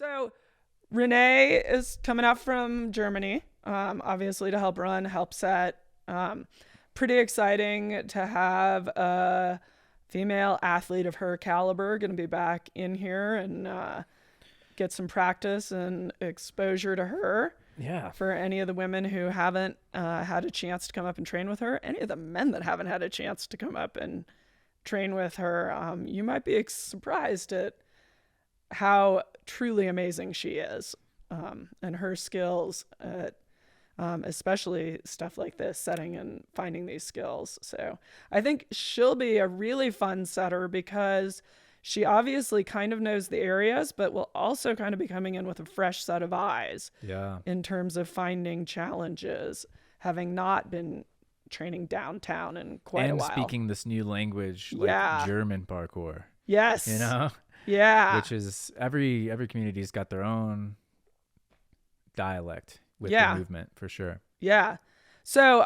So Renee is coming out from Germany, obviously to help set. Pretty exciting to have a female athlete of her caliber going to be back in here and get some practice and exposure to her. Yeah. For any of the women who haven't had a chance to come up and train with her, any of the men that haven't had a chance to come up and train with her, you might be surprised at how truly amazing she is, and her skills at especially stuff like this, setting and finding these skills. So I think she'll be a really fun setter because she obviously kind of knows the areas, but will also kind of be coming in with a fresh set of eyes. Yeah. In terms of finding challenges, having not been training downtown in quite a while. And speaking this new language, like German parkour. Yes. You know? Yeah. Which is every community's got their own dialect with the movement for sure. Yeah. So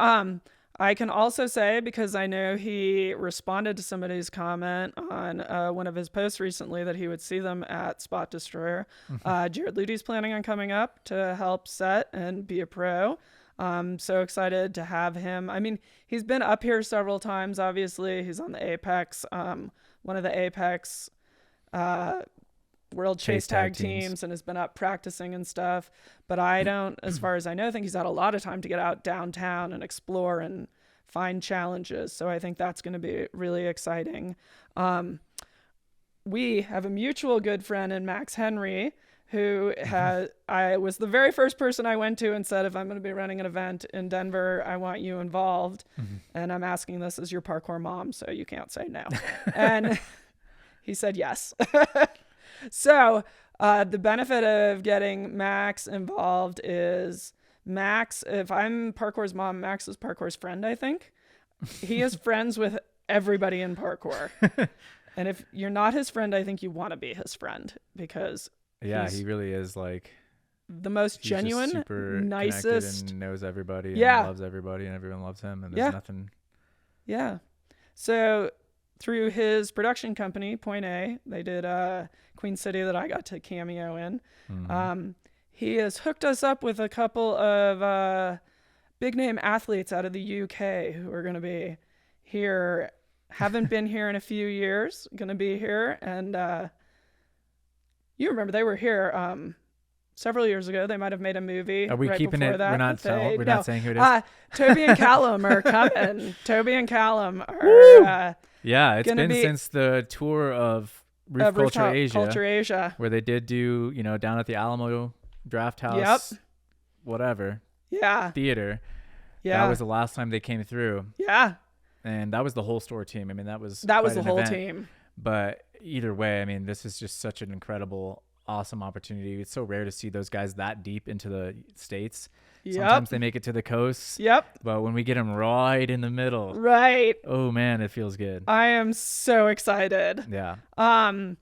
I can also say, because I know he responded to somebody's comment on one of his posts recently that he would see them at Spot Destroyer. Jared Luty's planning on coming up to help set and be a pro. So excited to have him. I mean, he's been up here several times, obviously. He's on the Apex, one of the Apex World Chase Tag teams, and has been up practicing and stuff. But I don't, as far as I know, think he's had a lot of time to get out downtown and explore and find challenges. So I think that's going to be really exciting. We have a mutual good friend in Max Henry, who I was the very first person I went to and said, if I'm going to be running an event in Denver, I want you involved. And I'm asking this as your parkour mom, so you can't say no. And he said yes. So the benefit of getting Max involved is Max, if I'm parkour's mom, Max is parkour's friend, I think. He is friends with everybody in parkour. And if you're not his friend, I think you want to be his friend, because he really is like the most genuine, super nicest, and knows everybody and loves everybody, and everyone loves him, and there's nothing. Yeah. So through his production company, Point A, they did Queen City that I got to cameo in. He has hooked us up with a couple of big name athletes out of the UK who are going to be here. Haven't been here in a few years, going to be here. And you remember they were here several years ago. They might have made a movie. Are we right keeping before it? That, We're not saying who it is. Toby and Callum are coming. Toby and Callum are it's been since the tour of Roof Culture Asia, where they did do, down at the Alamo Draft House, whatever. Yeah. Theater. Yeah. That was the last time they came through. Yeah. And that was the whole store team. I mean, that was the whole event. team. But either way, I mean, this is just such an incredible, awesome opportunity. It's so rare to see those guys that deep into the States. Sometimes they make it to the coast. But when we get them right in the middle. Right. Oh, man, it feels good. I am so excited. Yeah. I'm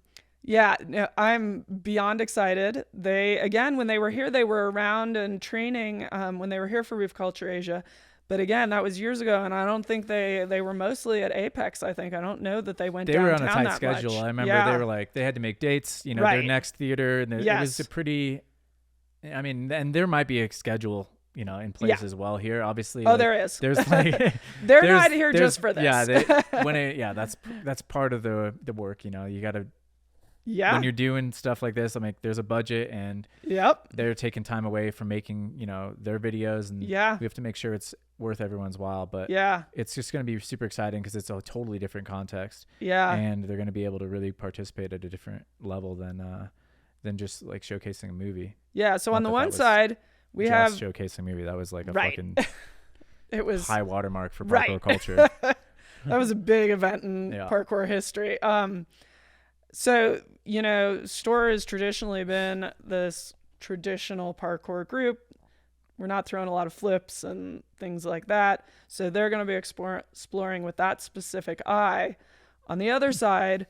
beyond excited. When they were here, they were around and training when they were here for Roof Culture Asia. But again, that was years ago, and I don't think they were mostly at Apex. I don't know that they went downtown that much. They were on a tight schedule. I remember they were like, they had to make dates, their next theater. And it was a pretty, I mean, and there might be a schedule, in place as well here, obviously. There is. There's like, they're not here just for this. That's part of the work, you got to, when you're doing stuff like this, there's a budget, and they're taking time away from making, their videos, and we have to make sure it's worth everyone's while. But it's just going to be super exciting because it's a totally different context. And they're going to be able to really participate at a different level than just like showcasing a movie. So on the one side, we have showcasing a movie that was like a fucking it was high watermark for parkour culture. That was a big event in parkour history. So, Store has traditionally been this traditional parkour group. We're not throwing a lot of flips and things like that. So they're going to be exploring with that specific eye. On the other side,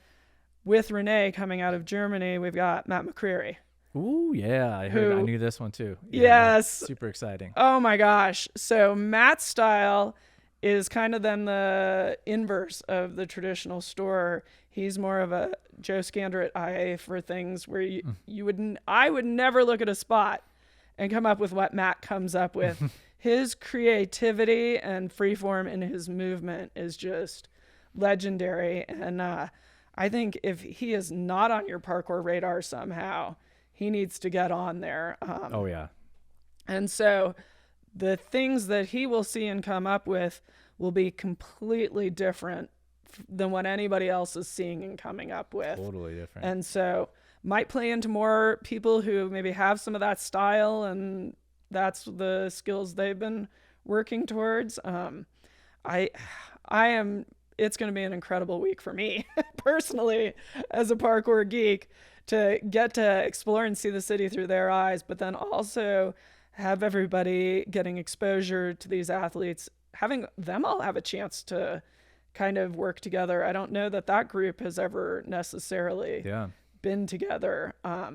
with Renee coming out of Germany, we've got Matt McCreary. Ooh, yeah. I knew this one too. Yes. Super exciting. Oh my gosh. So Matt's style is kind of then the inverse of the traditional store. He's more of a Joe Scander at IA for things where I would never look at a spot and come up with what Matt comes up with. His creativity and freeform in his movement is just legendary. And I think if he is not on your parkour radar somehow, he needs to get on there. Oh, yeah. And so the things that he will see and come up with will be completely different than what anybody else is seeing and coming up with. Totally different. And so might play into more people who maybe have some of that style and that's the skills they've been working towards. It's going to be an incredible week for me personally as a parkour geek to get to explore and see the city through their eyes, but then also have everybody getting exposure to these athletes, having them all have a chance to kind of work together. I don't know that group has ever necessarily been together. I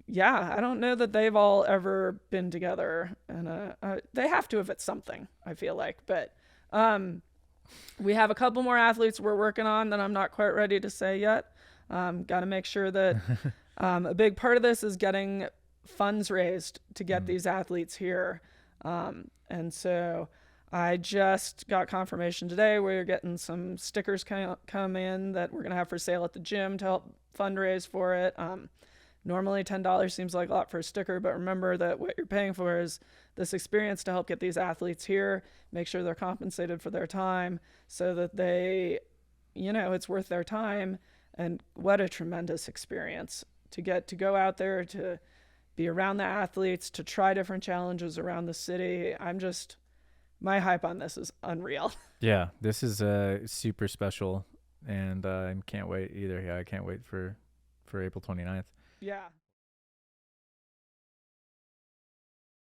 don't know that they've all ever been together, and they have to have at something, I feel like. But we have a couple more athletes we're working on that I'm not quite ready to say yet. Got to make sure that a big part of this is getting funds raised to get these athletes here. And so I just got confirmation today we're getting some stickers come in that we're going to have for sale at the gym to help fundraise for it. Normally $10 seems like a lot for a sticker, but remember that what you're paying for is this experience to help get these athletes here, make sure they're compensated for their time so that they, it's worth their time. And what a tremendous experience to get to go out there, to be around the athletes, to try different challenges around the city. My hype on this is unreal. Yeah, this is super special, and I can't wait either. Yeah, I can't wait for April 29th. Yeah.